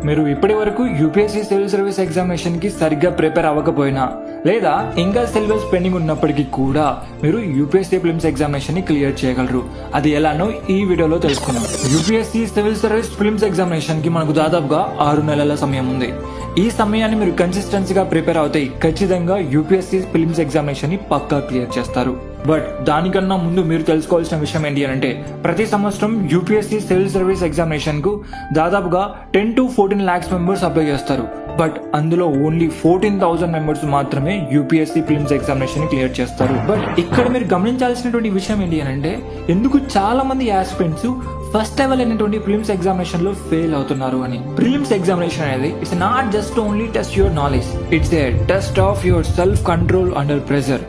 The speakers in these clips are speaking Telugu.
మీరు ఇప్పటి వరకు యూపీఎస్సీ సివిల్ సర్వీస్ ఎగ్జామినేషన్ కి సరిగ్గా ప్రిపేర్ అవ్వకపోయినా లేదా ఇంకా సిలబస్ పెండింగ్ ఉన్నప్పటికీ కూడా మీరు యూపీఎస్సీ ఫిలిమ్స్ ఎగ్జామినేషన్ ని క్లియర్ చేయగలరు. అది ఎలానో ఈ వీడియోలో తెలుసుకుందాం. UPSC civil service films examination కి మనకు దాదాపుగా 6 నెలల సమయం ఉంది. ఈ సమయాన్ని మీరు కన్సిస్టెన్సీగా ప్రిపేర్ అవుతాయి ఖచ్చితంగా యూపీఎస్సీ ఫిలిమ్స్ ఎగ్జామినేషన్ ని పక్కా క్లియర్ చేస్తారు. బట్ దానికన్నా ముందు మీరు తెలుసుకోవాల్సిన విషయం ఏంటి అంటే ప్రతి సంవత్సరం యూపీఎస్సీ సివిల్ సర్వీస్ ఎగ్జామినేషన్ కు దాదాపుగా 10 to 14 lakhs మెంబర్స్ అప్లై చేస్తారు. బట్ అందులో ఓన్లీ 14,000 మెంబర్స్ మాత్రమే యూపీఎస్సీ ఫిలిమ్స్ ఎగ్జామినేషన్ ని క్లియర్ చేస్తారు. బట్ ఇక్కడ మీరు గమనించాల్సినటువంటి విషయం ఏంటి అంటే ఎందుకు చాలా మంది ఆస్పిరెంట్స్ ఫస్ట్ లెవెల్ అయినటువంటి ప్రిలిమ్స్ ఎగ్జామినేషన్ లో ఫెయిల్ అవుతున్నారు అని. ప్రిలిమ్స్ ఎగ్జామినేషన్ అనేది it's not just only test your knowledge, it's a test of your self control under pressure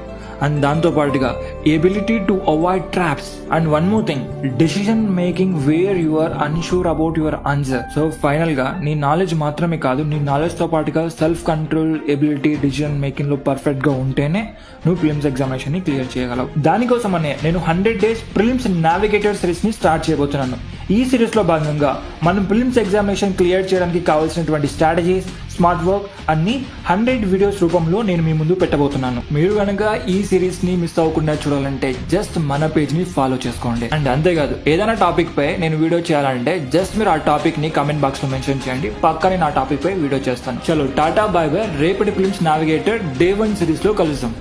and దాంతో పాటుగా ability to avoid traps and one more thing decision making where you are unsure about your answer. So final గా నీ నాలెడ్జ్ మాత్రమే కాదు, నీ నాలెడ్జ్ తో పాటుగా self control, ability, decision making లో పర్ఫెక్ట్ గా ఉంటేనే నువ్వు ప్రిలిమ్స్ ఎగ్జామినేషన్ ని క్లియర్ చేయగలవు. దానికోసమనే నేను 100 days ప్రిలిమ్స్ నావిగేటర్ సిరీస్ ని స్టార్ట్ చేయబోతున్నాను. ఈ సిరీస్ లో భాగంగా మనం ప్రిలిమ్స్ ఎగ్జామినేషన్ క్లియర్ చేయడానికి కావాల్సినటువంటి స్ట్రాటజీస్, స్మార్ట్ వర్క్ అన్ని 100 వీడియోస్ రూపంలో నేను మీ ముందు పెట్టబోతున్నాను. మీరు కనుక ఈ సిరీస్ ని మిస్ అవ్వకుండా చూడాలంటే జస్ట్ మన పేజ్ ని ఫాలో చేసుకోండి. అండ్ అంతేకాదు ఏదైనా టాపిక్ పై నేను వీడియో చేయాలంటే జస్ట్ మీరు ఆ టాపిక్ ని కామెంట్ బాక్స్ లో మెన్షన్ చేయండి, పక్కా నేను ఆ టాపిక్ పై వీడియో చేస్తాను. చలో టాటా బై బై. రేపటి ఫిలిమ్స్ నావిగేటర్ డే 1 సిరీస్ లో కలుద్దాం.